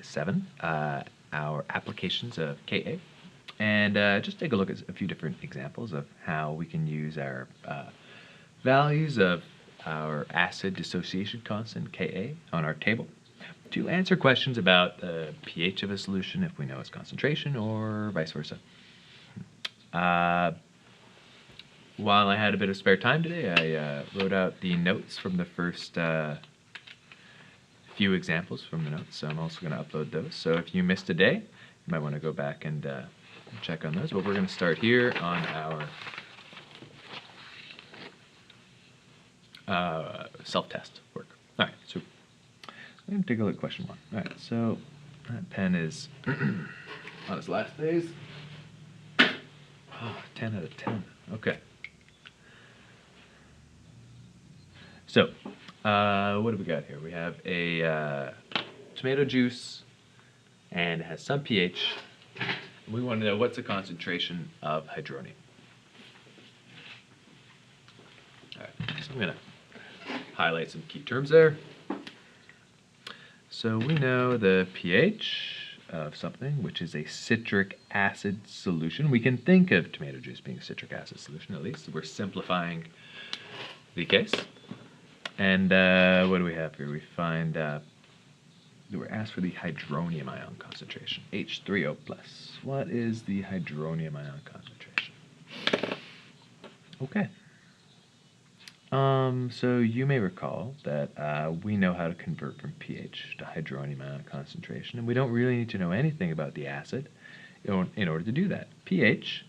7, our applications of Ka, and just take a look at a few different examples of how we can use our values of our acid dissociation constant, Ka, on our table to answer questions about the pH of a solution if we know its concentration, or vice versa. While I had a bit of spare time today, I wrote out the notes from the first few examples from the notes, so I'm also going to upload those. So if you missed a day, you might want to go back and check on those. But we're going to start here on our self-test work. All right, so I'm going to take a look at question 1. All right, so that pen is on its last days. Oh, 10 out of 10. Okay. So, what do we got here? We have a tomato juice, and it has some pH. We want to know what's the concentration of hydronium. All right, so I'm going to highlight some key terms there. So we know the pH of something, which is a citric acid solution. We can think of tomato juice being a citric acid solution, at least. We're simplifying the case. And what do we have here? We find we're asked for the hydronium ion concentration, H3O+. What is the hydronium ion concentration? Okay. So you may recall that we know how to convert from pH to hydronium ion concentration, and we don't really need to know anything about the acid in order to do that. pH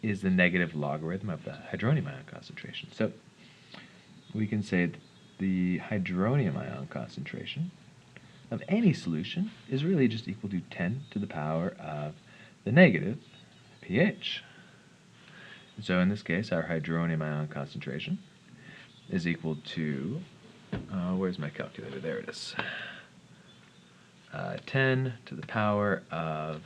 is the negative logarithm of the hydronium ion concentration. So we can say that the hydronium ion concentration of any solution is really just equal to 10 to the power of the negative pH. So in this case, our hydronium ion concentration is equal to, where's my calculator? There it is. 10 to the power of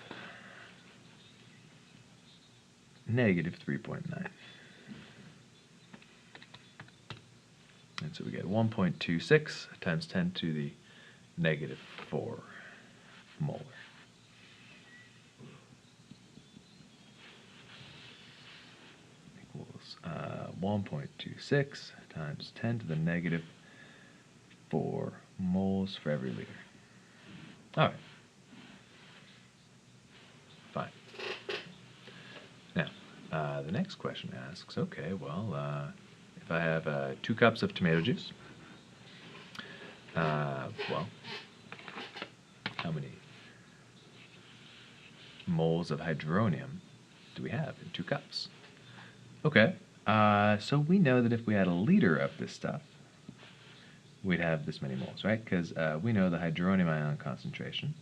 negative 3.9. And so we get 1.26 times 10 to the negative 4 molar. Equals 1.26 times 10 to the negative 4 moles for every liter. All right. Fine. Now, the next question asks, okay, well, if I have 2 cups of tomato juice, well, how many moles of hydronium do we have in 2 cups? Okay, so we know that if we had a liter of this stuff, we'd have this many moles, right? Because we know the hydronium ion concentration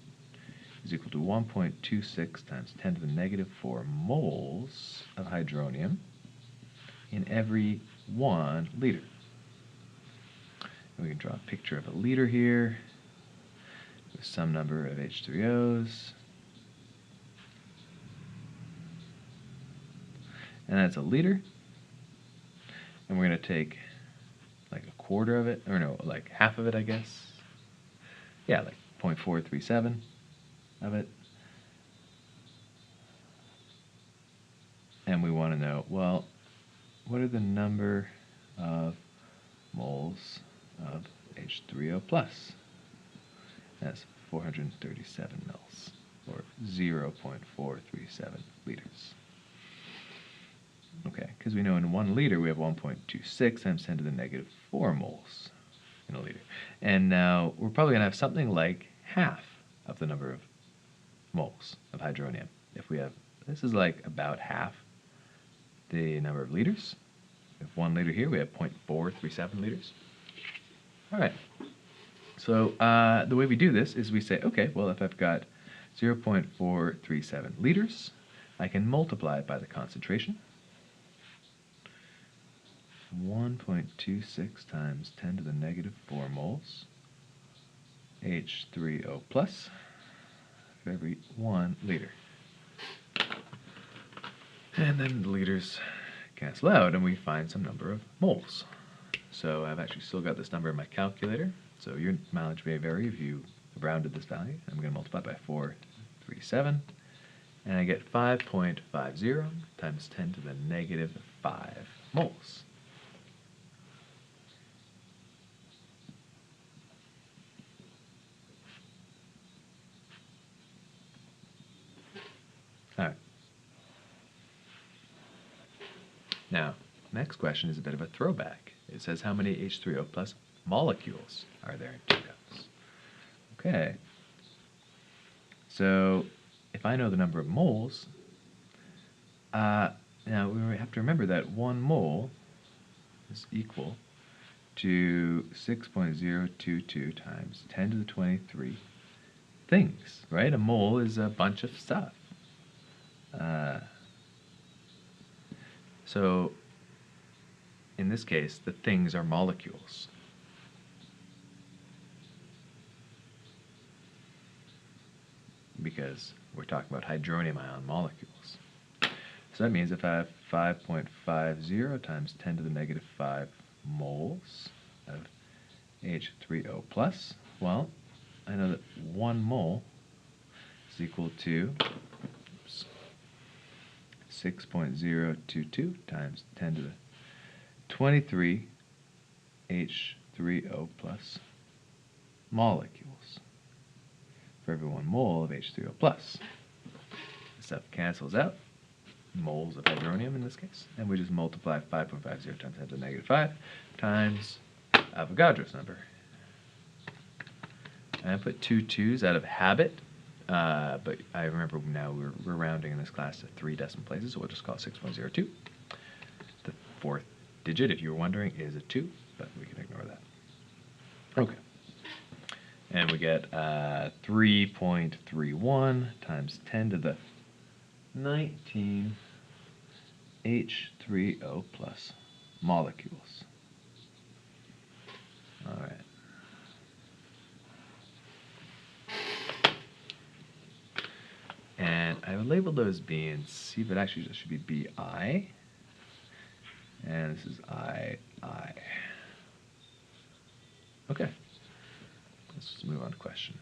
is equal to 1.26 times 10 to the negative 4 moles of hydronium in every 1 liter. And we can draw a picture of a liter here with some number of H3Os. And that's a liter. And we're going to take like a quarter of it, or no, like half of it, I guess. Yeah, like 0.437 of it. And we want to know, well, what are the number of moles of H3O+? That's 437 mils, or 0.437 liters. Okay, because we know in 1 liter we have 1.26 times 10 to the negative 4 moles in a liter. And now we're probably going to have something like half of the number of moles of hydronium. If we have, this is like about half the number of liters. If 1 liter here, we have 0.437 liters. All right. So the way we do this is we say, okay, well, if I've got 0.437 liters, I can multiply it by the concentration. 1.26 times 10 to the negative 4 moles H3O plus for every 1 liter. And then the liters cancel out and we find some number of moles. So I've actually still got this number in my calculator, so your mileage may vary if you rounded this value. I'm going to multiply by 437, and I get 5.50 times 10 to the negative 5 moles. All right. Now, next question is a bit of a throwback. It says how many H3O plus molecules are there in 2 cups? Okay. So, if I know the number of moles, now we have to remember that 1 mole is equal to 6.022 times 10 to the 23 things, right? A mole is a bunch of stuff. So, in this case, the things are molecules. Because we're talking about hydronium ion molecules. So that means if I have 5.50 times 10 to the negative 5 moles of H3O plus, well, I know that 1 mole is equal to 6.022 times 10 to the 23 H3O plus molecules for every 1 mole of H3O plus. This stuff cancels out, moles of hydronium in this case, and we just multiply 5.50 times 10 to the negative 5 times Avogadro's number. And I put 2 2's out of habit, but I remember now we're rounding in this class to 3 decimal places, so we'll just call it 6.02. The 4th digit, if you were wondering, is a 2, but we can ignore that. Okay. And we get 3.31 times 10 to the 19 H3O plus molecules. All right. And I would label those B and C, but actually this should be BI. And this is II. Okay. Let's move on to question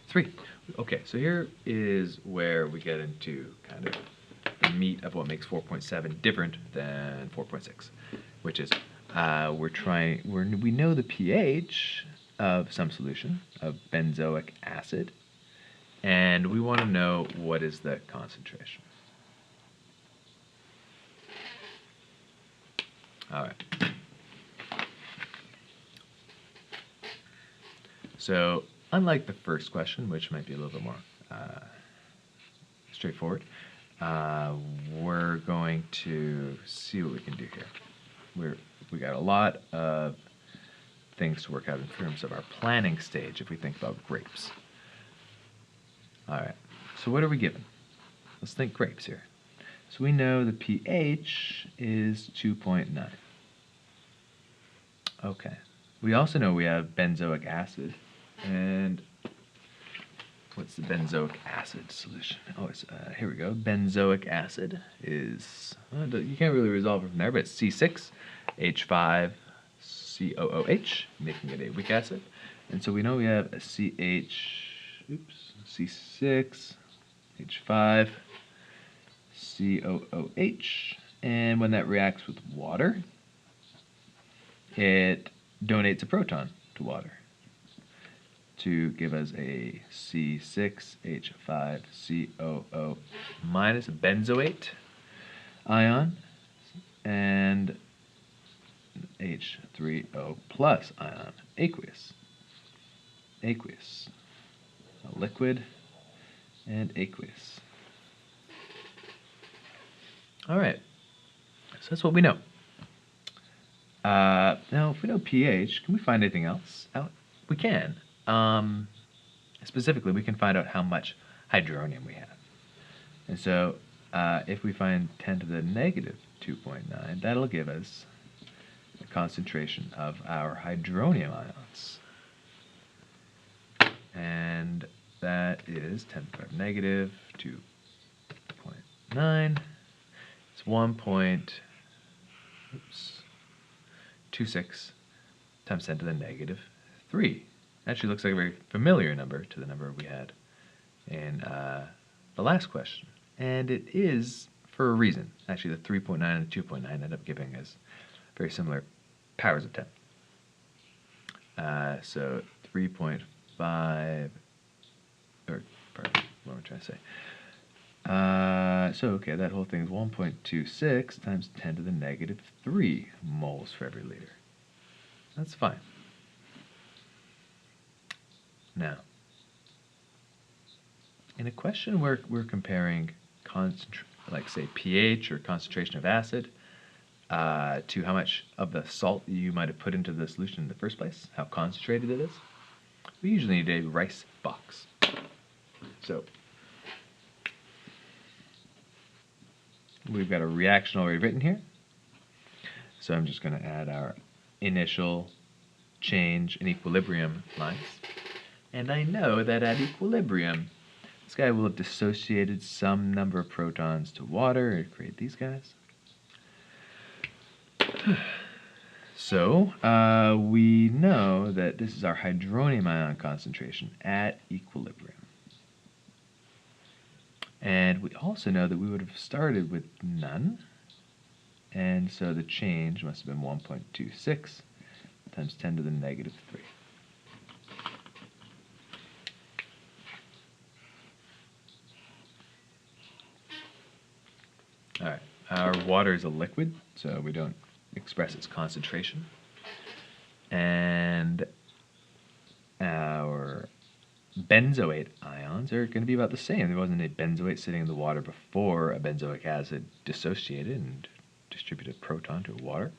3. Okay, so here is where we get into kind of the meat of what makes 4.7 different than 4.6, which is we know the pH of some solution of benzoic acid, and we want to know what is the concentration. All right. So, unlike the first question, which might be a little bit more straightforward, we're going to see what we can do here. We got a lot of things to work out in terms of our planning stage if we think about grapes. All right, so what are we given? Let's think grapes here. So we know the pH is 2.9. Okay. We also know we have benzoic acid. And what's the benzoic acid solution? Oh, it's here we go. Benzoic acid is, you can't really resolve it from there, but it's C6H5COOH, making it a weak acid. And so we know we have a C6H5COOH, and when that reacts with water, it donates a proton to water to give us a C6H5COO minus benzoate ion and H3O plus ion, aqueous. Aqueous. A liquid and aqueous. All right, so that's what we know. Now, if we know pH, can we find anything else out? We can. Specifically, we can find out how much hydronium we have. And so, if we find 10 to the negative 2.9, that'll give us the concentration of our hydronium ions. And that is 10 to the power negative 2.9. It's 1.26 times 10 to the negative 3. actually looks like a very familiar number to the number we had in the last question. And it is for a reason. Actually, the 3.9 and the 2.9 end up giving us very similar powers of 10. So 3.5, or pardon, what am I trying to say? So, okay, that whole thing is 1.26 times 10 to the negative 3 moles for every liter. That's fine. Now, in a question where we're comparing, like say pH or concentration of acid, to how much of the salt you might have put into the solution in the first place, how concentrated it is, we usually need a rice box. So, we've got a reaction already written here. So I'm just going to add our initial change in equilibrium lines. And I know that at equilibrium, this guy will have dissociated some number of protons to water and create these guys. So we know that this is our hydronium ion concentration at equilibrium. And we also know that we would have started with none. And so the change must have been 1.26 times 10 to the negative 3. All right, our water is a liquid, so we don't express its concentration. And our benzoate ions are going to be about the same. There wasn't a benzoate sitting in the water before a benzoic acid dissociated and distributed a proton to water.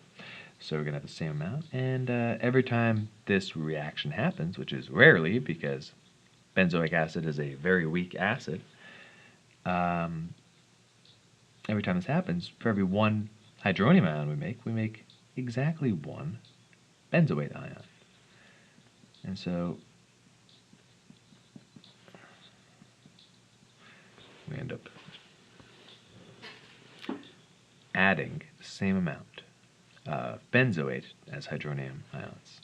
So we're going to have the same amount. And every time this reaction happens, which is rarely because benzoic acid is a very weak acid, every time this happens, for every one hydronium ion we make exactly one benzoate ion. And so we end up adding the same amount of benzoate as hydronium ions.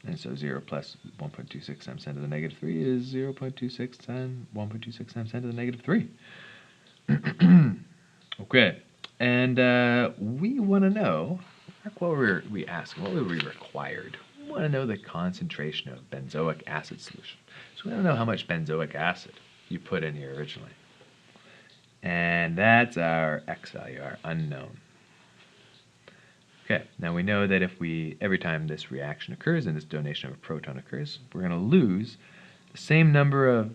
And so 0 plus 1.26 times 10 to the negative 3 is 0.26 times 1.26 times 10 to the negative 3. Okay, and we want to know, what were we asking? What were we required? We want to know the concentration of benzoic acid solution. So we want to know how much benzoic acid you put in here originally. And that's our X value, our unknown. Okay, now we know that if every time this reaction occurs and this donation of a proton occurs, we're going to lose the same number of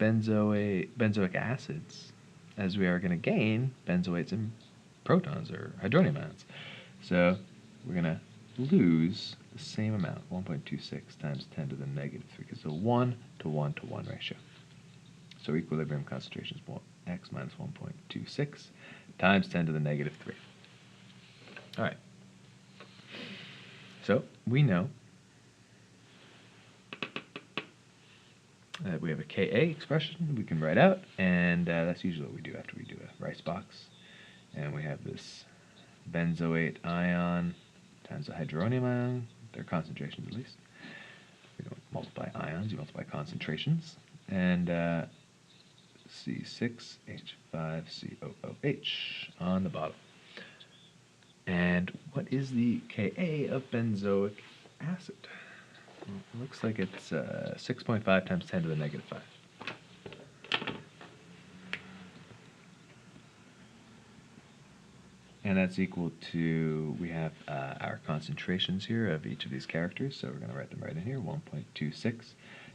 benzoic acids as we are going to gain benzoates and protons, or hydronium ions. So we're going to lose the same amount, 1.26 times 10 to the negative 3, because it's a 1 to 1 to 1 ratio. So equilibrium concentration is x minus 1.26 times 10 to the negative 3. All right. So we know we have a Ka expression we can write out, and that's usually what we do after we do a rice box. And we have this benzoate ion times a hydronium ion, their concentrations at least. We don't multiply ions, you multiply concentrations. And C6H5COOH on the bottom. And what is the Ka of benzoic acid? Well, it looks like it's 6.5 times 10 to the negative 5. And that's equal to, we have our concentrations here of each of these characters, so we're going to write them right in here, 1.26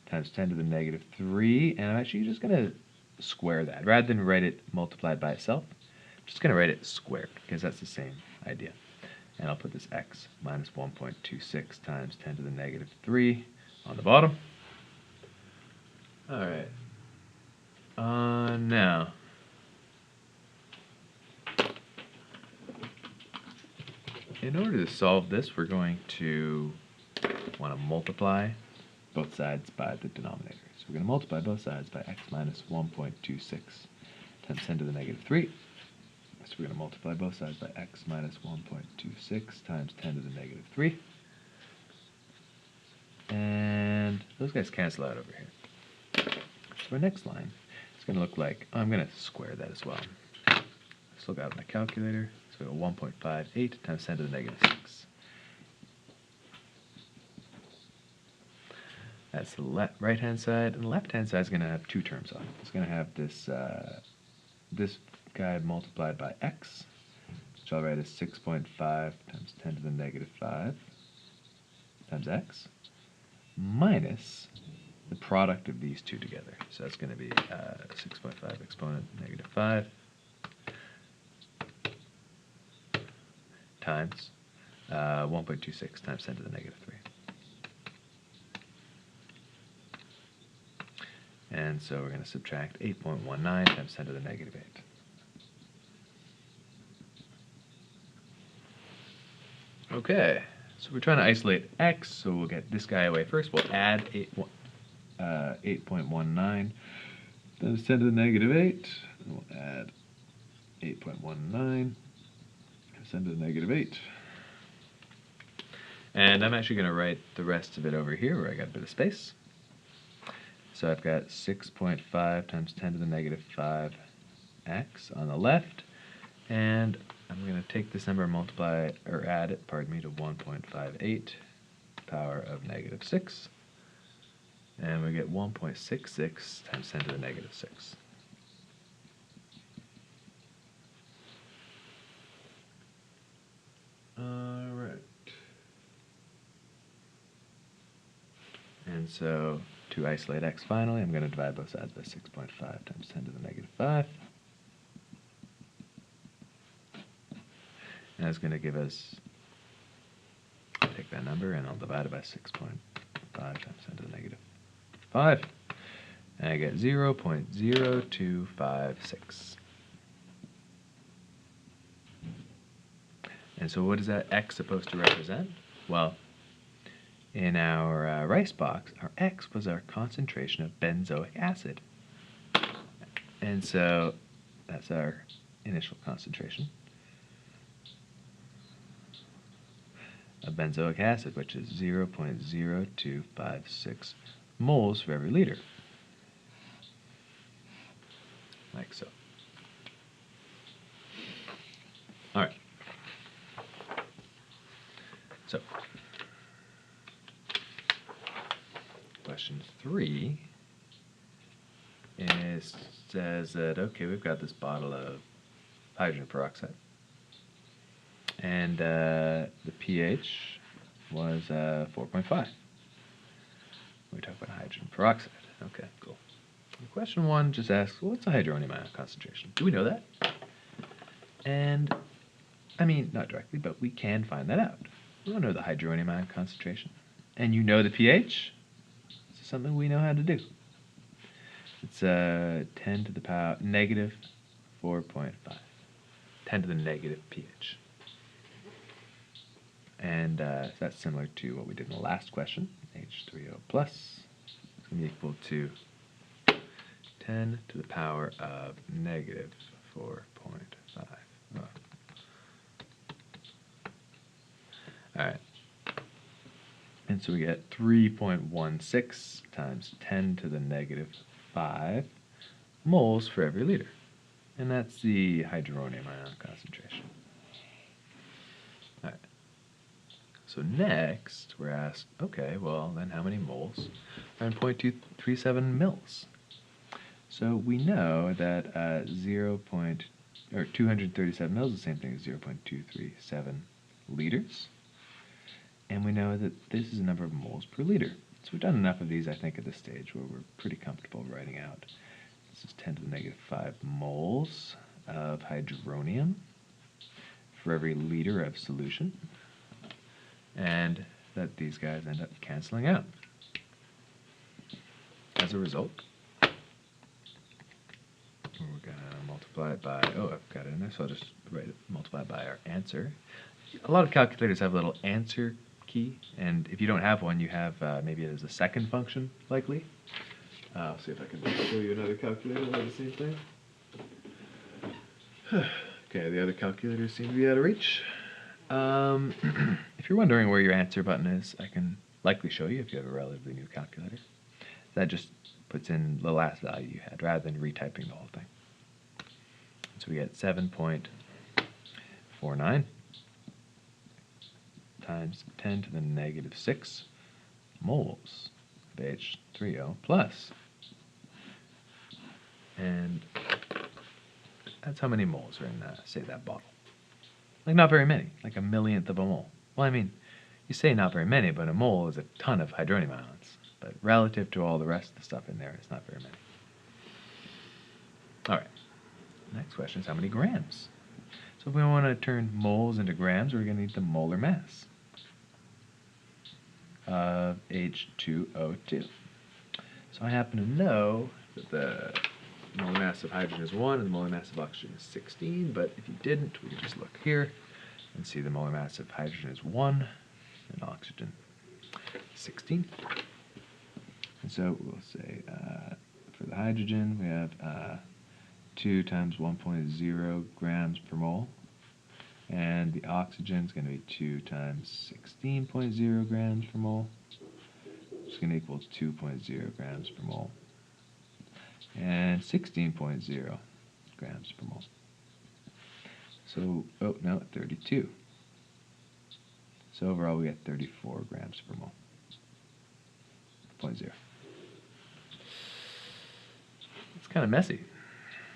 times 10 to the negative 3, and I'm actually just going to square that. Rather than write it multiplied by itself, I'm just going to write it squared, because that's the same idea. And I'll put this x minus 1.26 times 10 to the negative 3 on the bottom. All right. Now, in order to solve this, we're going to want to multiply both sides by the denominator. So we're going to multiply both sides by x minus 1.26 times 10 to the negative 3. So we're going to multiply both sides by x minus 1.26 times 10 to the negative 3. And those guys cancel out over here. So our next line is going to look like, I'm going to square that as well. Still got my calculator. So 1.58 times 10 to the negative 6. That's the right-hand side. And the left-hand side is going to have two terms on it. It's going to have this, this guy multiplied by x, which I'll write as 6.5 times 10 to the negative 5 times x, minus the product of these two together. So that's going to be 6.5 exponent negative 5 times 1.26 times 10 to the negative 3. And so we're going to subtract 8.19 times 10 to the negative 8. Okay, so we're trying to isolate x, so we'll get this guy away first. We'll add 8.19 times 10 to the negative 8. And we'll add 8.19 times 10 to the negative 8. And I'm actually going to write the rest of it over here where I got a bit of space. So I've got 6.5 times 10 to the negative 5x on the left, and I'm going to take this number and multiply, or add it, pardon me, to 1.58 power of negative 6, and we get 1.66 times 10 to the negative 6. All right. And so to isolate x finally, I'm going to divide both sides by 6.5 times 10 to the negative 5. And that's going to give us, I'll take that number and I'll divide it by 6.5 times 10 to the negative 5. And I get 0.0256. And so what is that x supposed to represent? Well, in our rice box, our x was our concentration of benzoic acid. And so that's our initial concentration of benzoic acid, which is 0.0256 moles for every liter. Like so. All right. So, question 3 says that, okay, we've got this bottle of hydrogen peroxide, and the pH was 4.5. We talk about hydrogen peroxide. Okay, cool. And question 1 just asks, well, what's the hydronium ion concentration? Do we know that? And, I mean, not directly, but we can find that out. We don't know the hydronium ion concentration. And you know the pH? This is something we know how to do. It's 10 to the power negative 4.5. 10 to the negative pH. And that's similar to what we did in the last question. H3O plus is going to be equal to 10 to the power of negative 4.5. Oh. Alright. And so we get 3.16 times 10 to the negative 5 moles for every liter. And that's the hydronium ion concentration. Alright. So next, we're asked, okay, well, then how many moles are in 0.237 mils? So we know that 237 mils is the same thing as 0.237 liters. And we know that this is the number of moles per liter. So we've done enough of these, I think, at this stage where we're pretty comfortable writing out. This is 10 to the negative 5 moles of hydronium for every liter of solution. And that these guys end up canceling out. As a result, we're going to multiply it by, oh, I've got it in there, so I'll just write it, multiply by our answer. A lot of calculators have a little answer key, and if you don't have one, you have maybe it as a second function, likely. I'll see if I can show you another calculator that does the same thing. Okay, the other calculators seem to be out of reach. If you're wondering where your answer button is, I can likely show you if you have a relatively new calculator. That just puts in the last value you had rather than retyping the whole thing. So we get 7.49 times 10 to the negative 6 moles of H3O plus. And that's how many moles are in, say, that bottle. Like, not very many, like a millionth of a mole. Well, I mean, you say not very many, but a mole is a ton of hydronium ions. But relative to all the rest of the stuff in there, it's not very many. All right, next question is how many grams? So if we want to turn moles into grams, we're going to need the molar mass of H2O2. So I happen to know that the molar mass of hydrogen is 1 and the molar mass of oxygen is 16, but if you didn't, we can just look here and see the molar mass of hydrogen is 1 and oxygen 16. And so we'll say for the hydrogen, we have 2 times 1.0 grams per mole. And the oxygen is going to be 2 times 16.0 grams per mole. Which is going to equal 2.0 grams per mole. And 16.0 grams per mole. So, oh, no, 32. So overall we get 34 grams per mole. 0.0. It's kind of messy.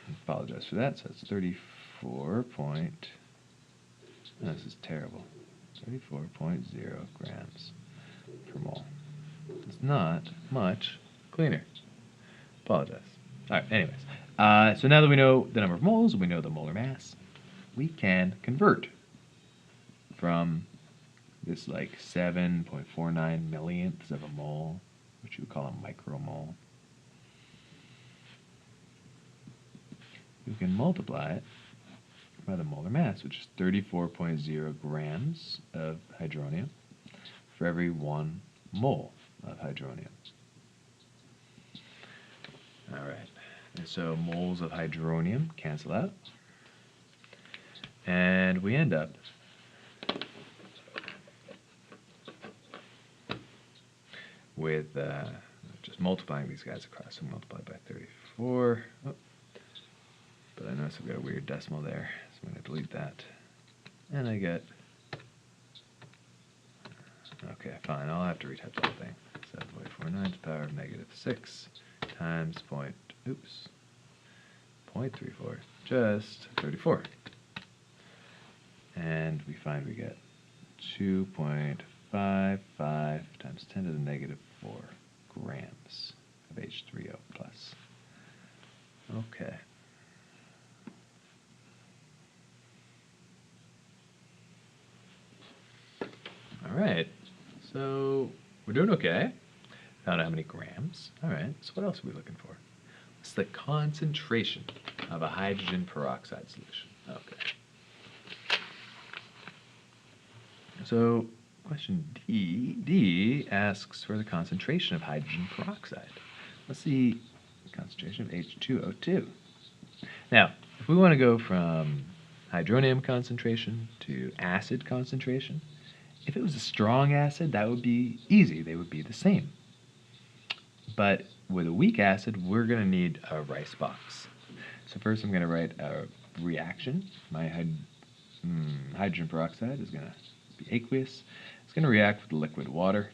I apologize for that. So it's 34 point... Oh, this is terrible. 34.0 grams per mole. It's not much cleaner. Apologize. All right, anyways. So now that we know the number of moles, we know the molar mass, we can convert from this like 7.49 millionths of a mole, which you would call a micromole. We can multiply it by the molar mass, which is 34.0 grams of hydronium for every 1 mole of hydronium. All right, and so moles of hydronium cancel out, and we end up with just multiplying these guys across. So multiply by 34. Oh. But I notice I've got a weird decimal there, so I'm going to delete that. And I get, okay, fine, I'll have to retype the whole thing. 7.49 to the power of negative 6 times 0.34, just 34. And we find we get 2.55 times 10 to the negative 4 grams of H3O plus. Okay. All right, so we're doing okay. Found out how many grams. All right, so what else are we looking for? What's the concentration of a hydrogen peroxide solution? Okay. So question D asks for the concentration of hydrogen peroxide. Let's see the concentration of H2O2. Now, if we want to go from hydronium concentration to acid concentration, if it was a strong acid, that would be easy. They would be the same. But with a weak acid, we're going to need a rice box. So first I'm going to write a reaction. My hydrogen peroxide is going to be aqueous. It's going to react with liquid water.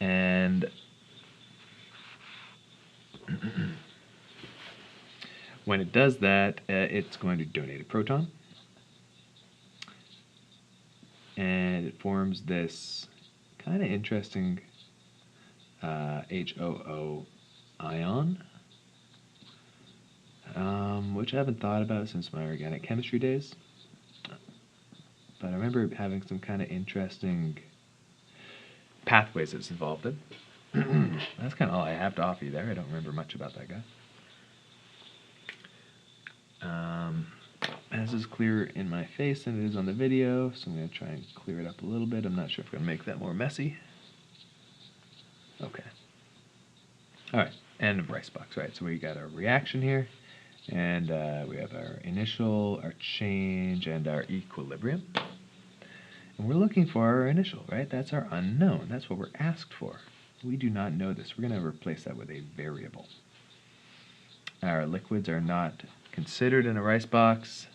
And when it does that, it's going to donate a proton. And it forms this kind of interesting HOO ion, which I haven't thought about since my organic chemistry days. But I remember having some kind of interesting pathways it's involved in. That's kind of all I have to offer you there. I don't remember much about that guy. This is clearer in my face than it is on the video, so I'm going to try and clear it up a little bit. I'm not sure if I'm going to make that more messy. Okay. All right, end of rice box. Right, so we got our reaction here, and we have our initial, our change, and our equilibrium. And we're looking for our initial, right? That's our unknown. That's what we're asked for. We do not know this. We're going to replace that with a variable. Our liquids are not considered in a rice box,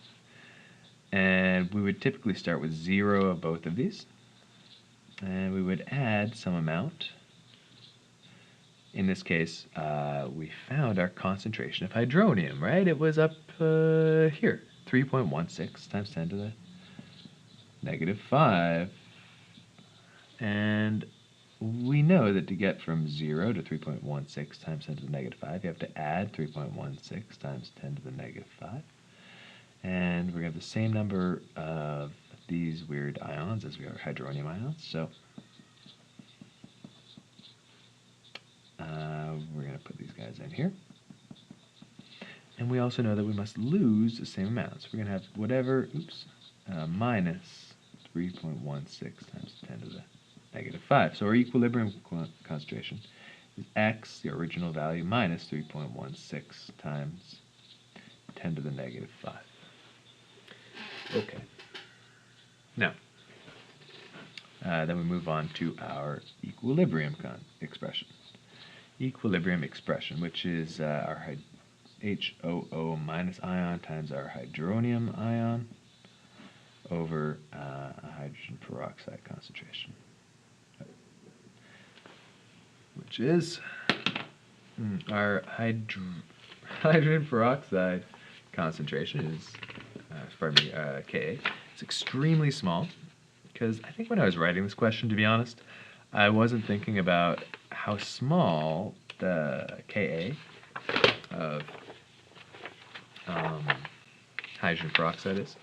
and we would typically start with 0 of both of these, and we would add some amount. In this case, we found our concentration of hydronium, right? It was up here, 3.16 times 10 to the negative 5. And we know that to get from 0 to 3.16 times 10 to the negative 5, you have to add 3.16 times 10 to the negative 5. And we're going to have the same number of these weird ions as we are hydronium ions. So we're going to put these guys in here. And we also know that we must lose the same amount. So we're going to have whatever, minus 3.16 times 10 to the negative 5. So our equilibrium concentration is x, the original value, minus 3.16 times 10 to the negative 5. Okay. Now, then we move on to our equilibrium expression. Equilibrium expression, which is our HOO minus ion times our hydronium ion over a hydrogen peroxide concentration, which is our hydrogen peroxide concentration is, Ka. It's extremely small, because I think when I was writing this question, to be honest, I wasn't thinking about how small the Ka of hydrogen peroxide is,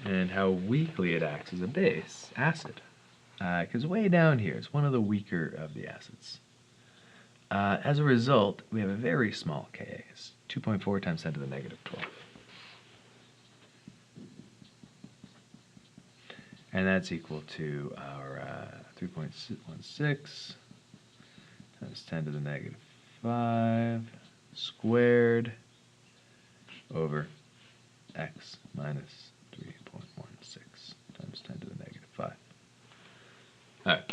and how weakly it acts as a base acid. Because way down here, it's one of the weaker of the acids. As a result, we have a very small Ka. It's 2.4 times 10 to the negative 12. And that's equal to our 3.16 times 10 to the negative 5 squared over x minus 3.16 times 10 to the negative 5. All right.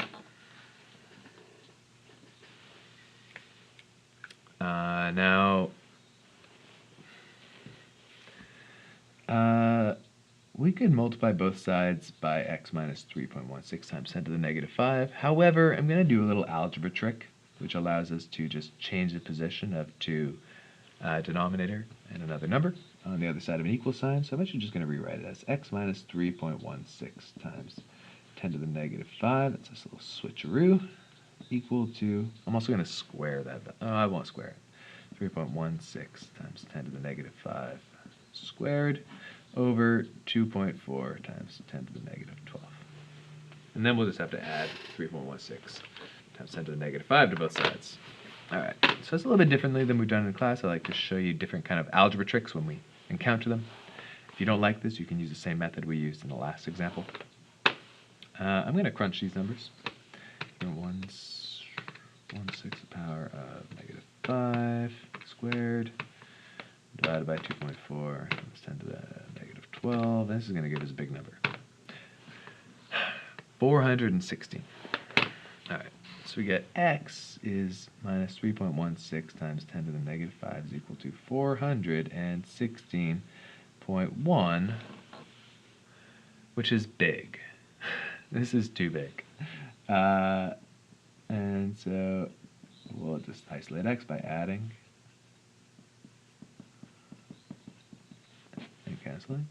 Now, we could multiply both sides by x minus 3.16 times 10 to the negative 5. However, I'm going to do a little algebra trick, which allows us to just change the position of two denominator and another number on the other side of an equal sign. So I'm actually just going to rewrite it as x minus 3.16 times 10 to the negative 5. That's this little switcheroo, equal to, I'm also going to square that. Oh, I won't square it. 3.16 times 10 to the negative 5 squared over 2.4 times 10 to the negative 12. And then we'll just have to add 3.16 times 10 to the negative 5 to both sides. All right, so it's a little bit differently than we've done in class. I like to show you different kind of algebra tricks when we encounter them. If you don't like this, you can use the same method we used in the last example. I'm going to crunch these numbers. 1/6 the power of negative 5 squared divided by 2.4 times 10 to the negative 12. This is going to give us a big number. 416. All right, so we get x is minus 3.16 times 10 to the negative 5 is equal to 416.1, which is big. This is too big. And so we'll just isolate x by adding and canceling.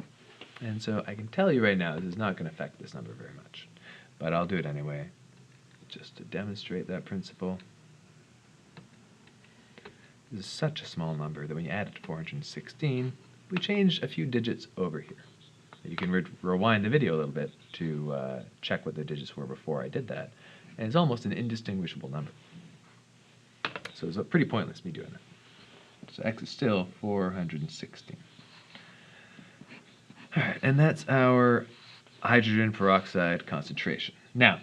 And so I can tell you right now this is not going to affect this number very much, but I'll do it anyway just to demonstrate that principle. This is such a small number that when you add it to 416, we change a few digits over here. You can rewind the video a little bit to check what the digits were before I did that, and it's almost an indistinguishable number. So it's pretty pointless me doing that. So x is still 416. All right, and that's our hydrogen peroxide concentration. Now,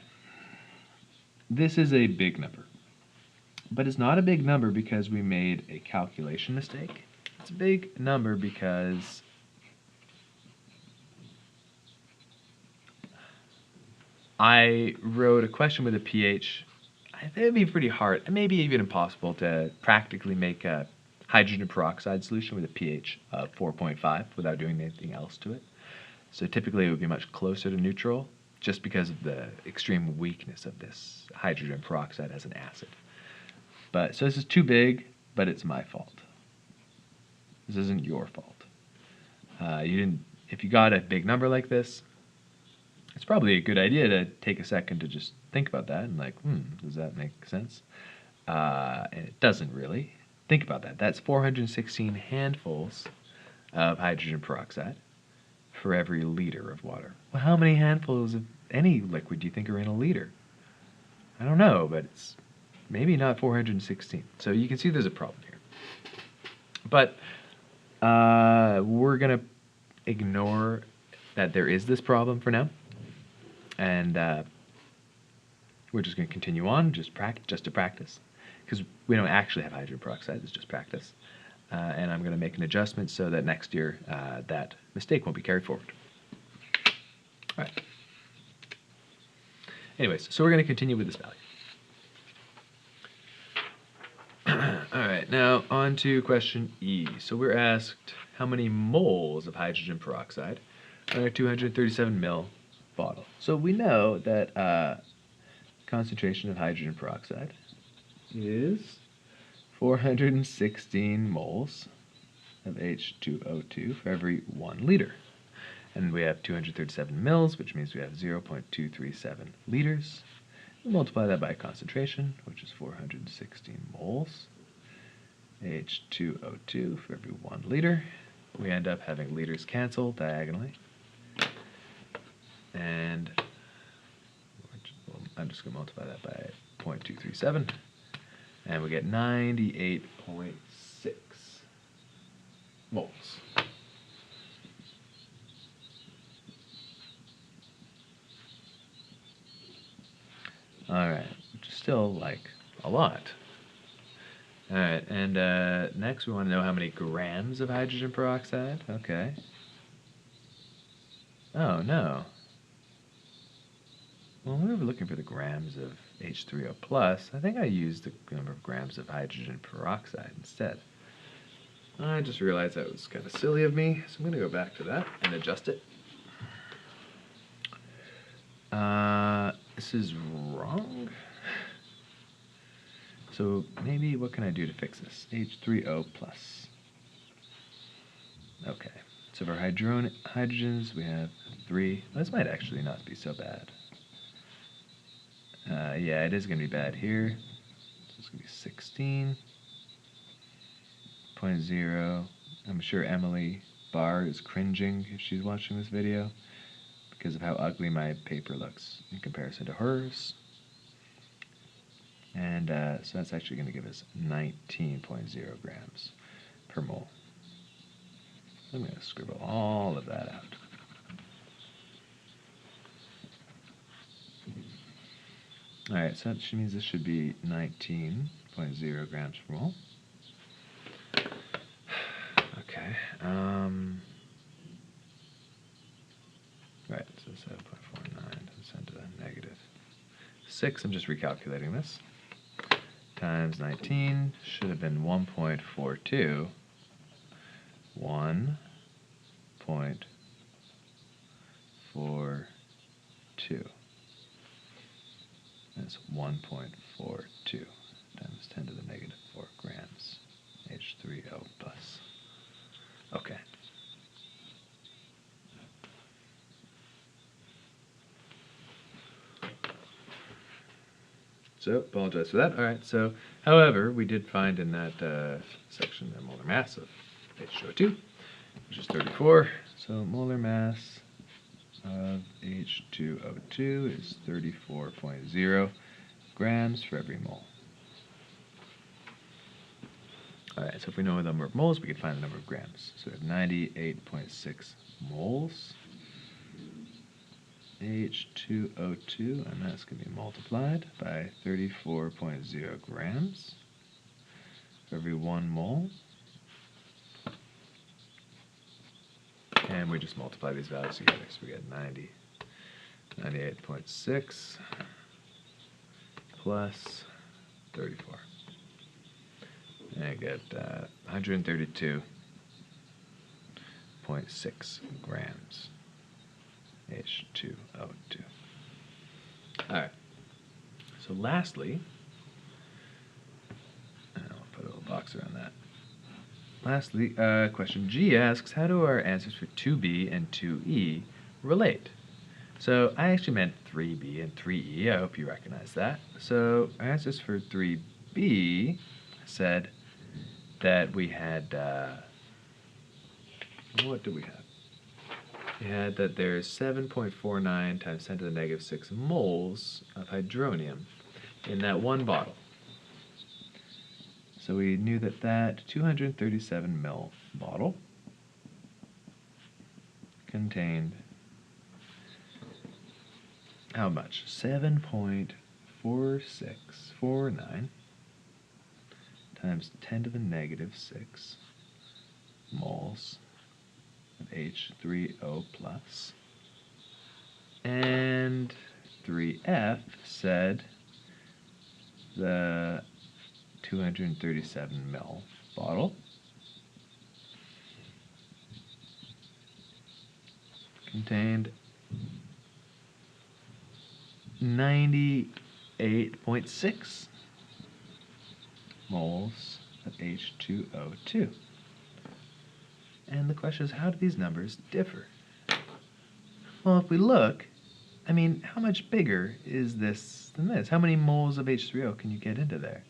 this is a big number, but it's not a big number because we made a calculation mistake. It's a big number because I wrote a question with a pH. I think it'd be pretty hard, maybe even impossible, to practically make a hydrogen peroxide solution with a pH of 4.5 without doing anything else to it. So typically it would be much closer to neutral just because of the extreme weakness of this hydrogen peroxide as an acid. But so this is too big, but it's my fault. This isn't your fault. If you got a big number like this, it's probably a good idea to take a second to just think about that and like, does that make sense? And it doesn't really. Think about that. That's 416 handfuls of hydrogen peroxide for every liter of water. Well, how many handfuls of any liquid do you think are in a liter? I don't know, but it's maybe not 416. So you can see there's a problem here. But we're going to ignore that there is this problem for now. And we're just going to continue on, just to practice. Because we don't actually have hydrogen peroxide, it's just practice. And I'm going to make an adjustment so that next year that mistake won't be carried forward. All right. Anyways, so we're going to continue with this value. All right, now on to question E. So we're asked how many moles of hydrogen peroxide are in a 237 ml bottle. So we know that concentration of hydrogen peroxide is 416 moles of H2O2 for every 1 liter. And we have 237 mils, which means we have 0.237 liters. We multiply that by concentration, which is 416 moles. H2O2 for every 1 liter. We end up having liters cancel diagonally. And I'm just going to multiply that by 0.237. And we get 98.6 moles. Alright, which is still like a lot. Alright, and next we want to know how many grams of hydrogen peroxide. Okay. Oh, no. Well, we were looking for the grams of H3O+. I think I used the number of grams of hydrogen peroxide instead. I just realized that was kind of silly of me, so I'm going to go back to that and adjust it. This is wrong. So maybe what can I do to fix this? H3O+. Okay, so for hydrogens we have 3. This might actually not be so bad. Yeah, it is going to be bad here. So it's going to be 16.0. I'm sure Emily Barr is cringing if she's watching this video because of how ugly my paper looks in comparison to hers. And so that's actually going to give us 19.0 grams per mole. I'm going to scribble all of that out. Alright, so that means this should be 19.0 grams per mole. Okay. Right, so 7.49 times 10 to the negative 6. I'm just recalculating this. Times 19 should have been 1.42. 1.42. That's 1.42 times 10 to the negative 4 grams H3O+. Okay. So, apologize for that. All right, so, however, we did find in that section the molar mass of H2O2, which is 34. So, molar mass of H2O2 is 34.0 grams for every mole. All right, so if we know the number of moles, we can find the number of grams. So we have 98.6 moles H2O2, and that's going to be multiplied by 34.0 grams for every 1 mole. And we just multiply these values together, so we get 98.6 plus 34. And I get 132.6 grams H2O2. All right. So lastly, I'll put a little box around that. Lastly, question G asks, how do our answers for 2b and 2e relate? So I actually meant 3b and 3e. I hope you recognize that. So our answers for 3b said that we had, what do we have? We had that there's 7.49 times 10 to the negative 6 moles of hydronium in that one bottle. So we knew that that 237 ml bottle contained how much? 7.4649 times 10 to the negative 6 moles of H3O plus. And 3F said the 237 ml bottle contained 98.6 moles of H2O2. And the question is, how do these numbers differ? Well, if we look, I mean, how much bigger is this than this? How many moles of H3O can you get into there?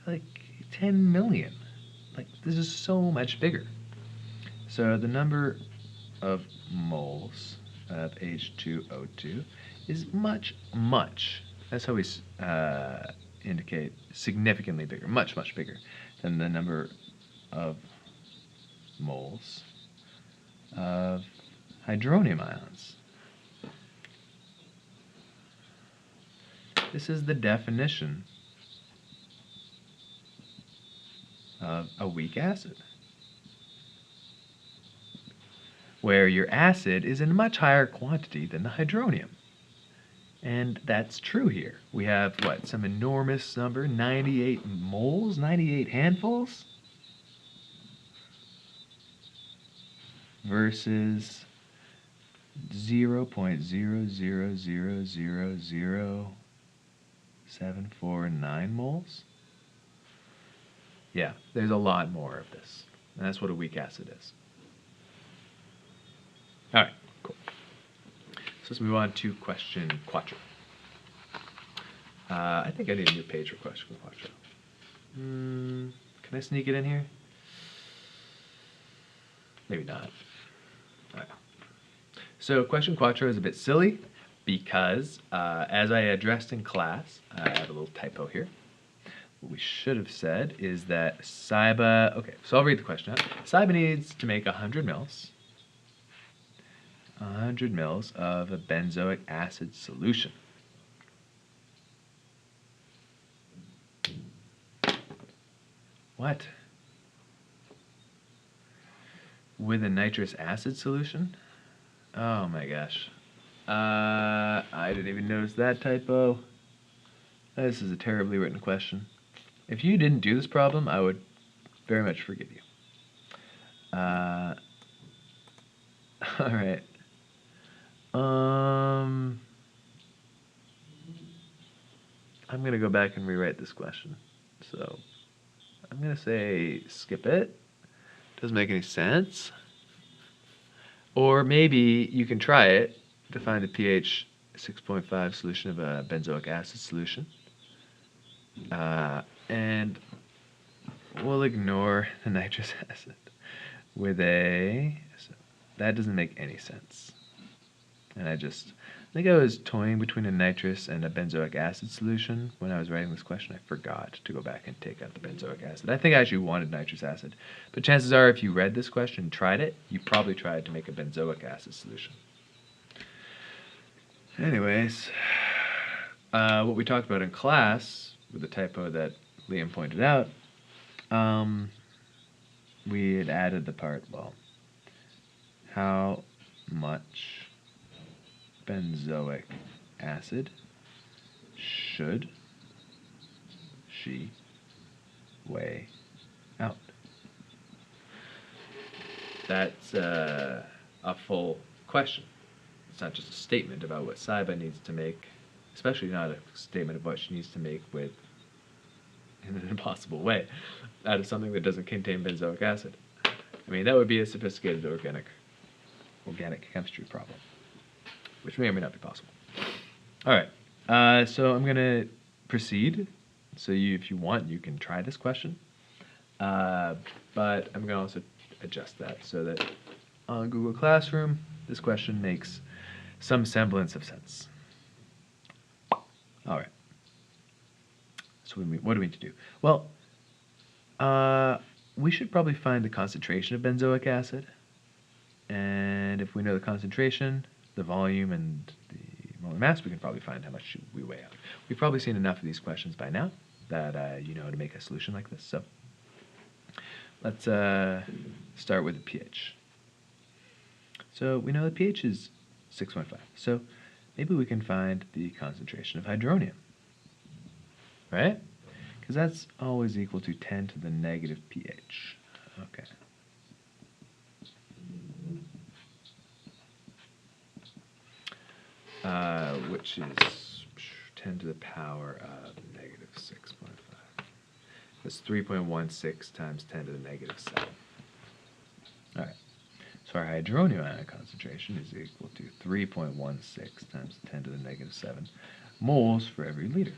Like 10 million. Like, this is so much bigger. So the number of moles of H2O2 is much, that's how we indicate significantly bigger, much bigger than the number of moles of hydronium ions. This is the definition of a weak acid, where your acid is in a much higher quantity than the hydronium. And that's true here. We have, what, some enormous number, 98 moles, 98 handfuls, versus 0.0000749 moles. Yeah, there's a lot more of this. And that's what a weak acid is. All right, cool. So let's move on to question quattro. I think I need a new page for question quattro. Can I sneak it in here? Maybe not. All right. So question quattro is a bit silly because, as I addressed in class, I have a little typo here. What we should have said is that Saiba, okay, so I'll read the question out. Saiba needs to make 100 mils of a benzoic acid solution. What? With a nitrous acid solution? Oh my gosh. I didn't even notice that typo. This is a terribly written question. If you didn't do this problem, I would very much forgive you. All right. I'm going to go back and rewrite this question. So I'm going to say skip it. Doesn't make any sense. Or maybe you can try it to find a pH 6.5 solution of a benzoic acid solution. And we'll ignore the nitrous acid with a... So that doesn't make any sense. And I think I was toying between a nitrous and a benzoic acid solution when I was writing this question. I forgot to go back and take out the benzoic acid. I think I actually wanted nitrous acid. But chances are, if you read this question and tried it, you probably tried to make a benzoic acid solution. Anyways, what we talked about in class, with the typo that Liam pointed out, we had added the part, well, how much benzoic acid should she weigh out? That's a full question. It's not just a statement about what Saiba needs to make, especially not a statement of what she needs to make with in an impossible way out of something that doesn't contain benzoic acid. I mean, that would be a sophisticated organic chemistry problem, which may or may not be possible. All right, so I'm going to proceed. So if you want, you can try this question. But I'm going to also adjust that so that on Google Classroom, this question makes some semblance of sense. All right. So what do we need to do? Well, we should probably find the concentration of benzoic acid. And if we know the concentration, the volume, and the molar mass, we can probably find how much we weigh out. We've probably seen enough of these questions by now that you know how to make a solution like this. So let's start with the pH. So we know the pH is 6.5. So maybe we can find the concentration of hydronium, right? Because that's always equal to 10 to the negative pH. Okay. Which is 10 to the power of negative 6.5. That's 3.16 times 10 to the negative 7. All right. So our hydronium ion concentration is equal to 3.16 times 10 to the negative 7 moles for every liter.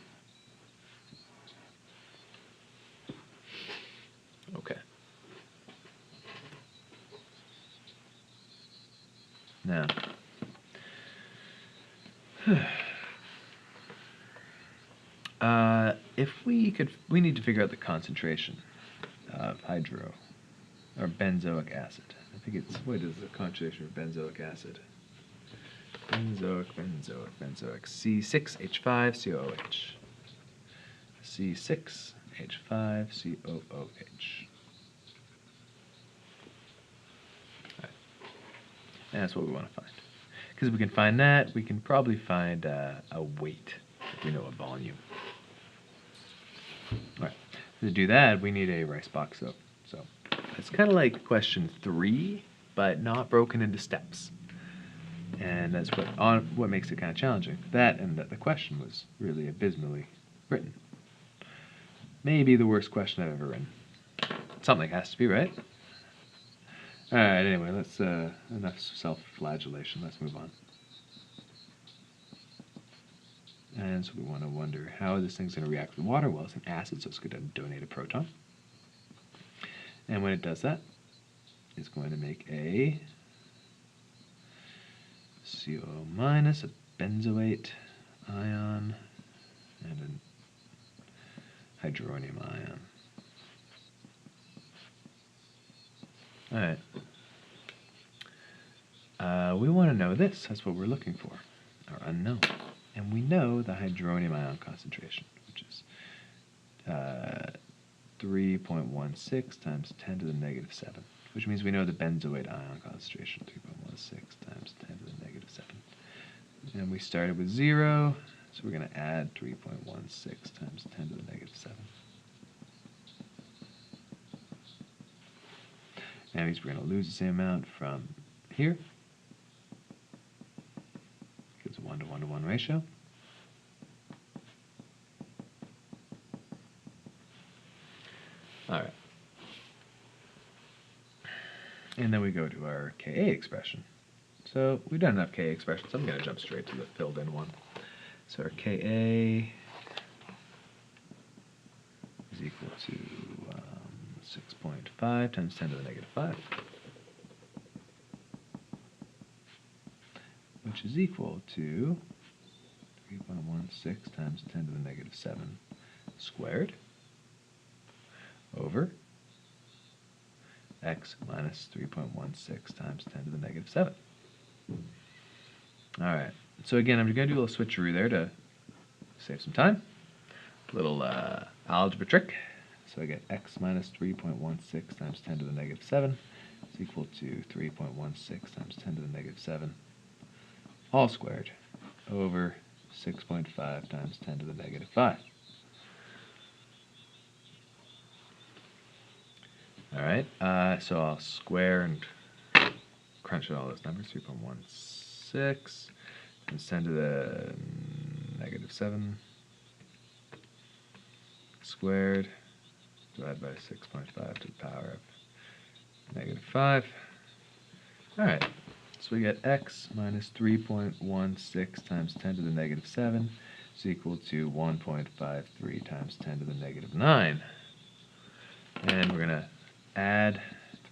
Okay. Now, we need to figure out the concentration of benzoic acid. I think it's, what is the concentration of benzoic acid? Benzoic, C6H5COOH. C6H5COOH. Right. And that's what we want to find. Because if we can find that, we can probably find a weight if we know a volume. All right. To do that, we need a rice box soap. So it's kind of like question 3, but not broken into steps. And that's what makes it kind of challenging. That and that the question was really abysmally written. Maybe the worst question I've ever written. Something has to be, right? All right, anyway, let's enough self-flagellation. Let's move on. And so we want to wonder how this thing's going to react with water. Well, it's an acid, so it's going to donate a proton. And when it does that, it's going to make a CO minus, a benzoate ion, and a hydronium ion. All right. We want to know this. That's what we're looking for, our unknown. And we know the hydronium ion concentration, which is 3.16 times 10 to the negative 7, which means we know the benzoate ion concentration, 3.16 times 10 to the negative 7. And we started with 0, so we're going to add 3.16 times 10 to the negative 7. That means we're going to lose the same amount from here. Gives a 1 to 1 to 1 ratio. All right. And then we go to our Ka expression. So we've done enough Ka expressions. I'm going to jump straight to the filled in one. So our Ka is equal to 6.5 times 10 to the negative 5, which is equal to 3.16 times 10 to the negative 7 squared over x minus 3.16 times 10 to the negative 7. All right. So again, I'm going to do a little switcheroo there to save some time. Little algebra trick. So I get x minus 3.16 times 10 to the negative 7 is equal to 3.16 times 10 to the negative 7 all squared over 6.5 times 10 to the negative 5. All right, so I'll square and crunch all those numbers. 3.16 times 10 to the negative 7 squared divided by 6.5 to the power of negative 5. All right, so we get x minus 3.16 times 10 to the negative 7 is equal to 1.53 times 10 to the negative 9. And we're going to add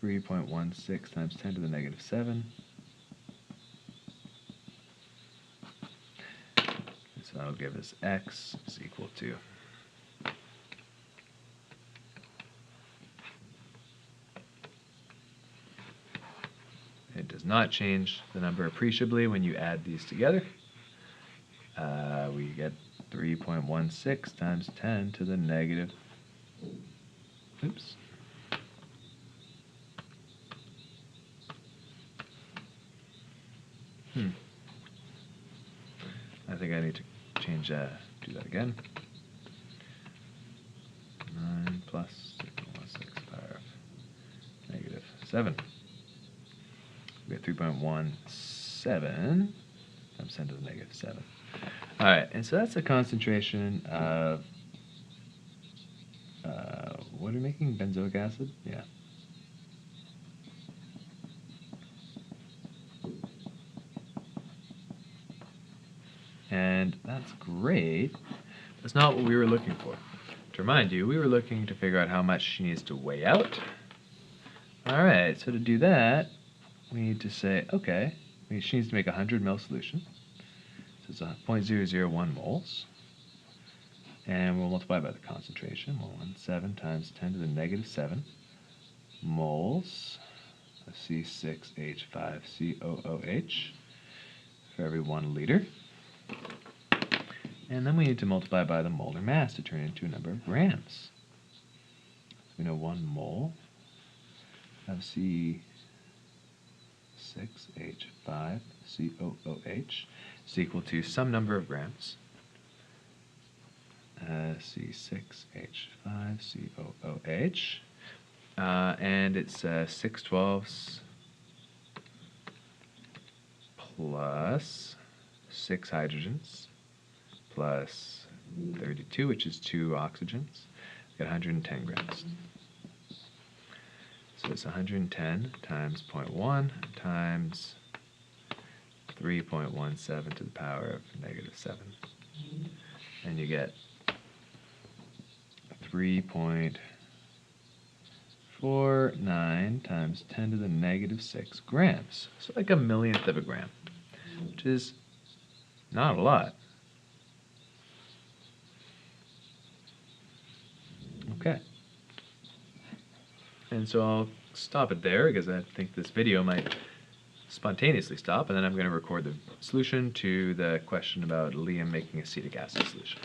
3.16 times 10 to the negative 7. So that'll give us x is equal to it does not change the number appreciably when you add these together. We get 3.16 times 10 to the negative, oops, I think I need to change that, do that again. 9 plus 3.16 power of negative 7. We get 3.17 times 10 to the negative 7. All right, and so that's the concentration of, what are we making? Benzoic acid? Yeah. And that's great. That's not what we were looking for. To remind you, we were looking to figure out how much she needs to weigh out. All right, so to do that, we need to say, okay, she needs to make a 100 ml solution. So it's 0.001 moles. And we'll multiply by the concentration. 117 times 10 to the negative 7 moles of C6H5COOH for every 1 liter. And then we need to multiply by the molar mass to turn it into a number of grams. So we know 1 mole of C6H5COOH is equal to some number of grams. C6H5COOH. And it's 6/12 plus 6 hydrogens plus 32, which is 2 oxygens. We get 110 grams. So it's 110 times 0.1 times 3.17 to the power of negative 7. And you get 3.49 times 10 to the negative 6 grams. So like a millionth of a gram, which is not a lot. Okay. And so I'll stop it there because I think this video might spontaneously stop, and then I'm going to record the solution to the question about Liam making acetic acid solution.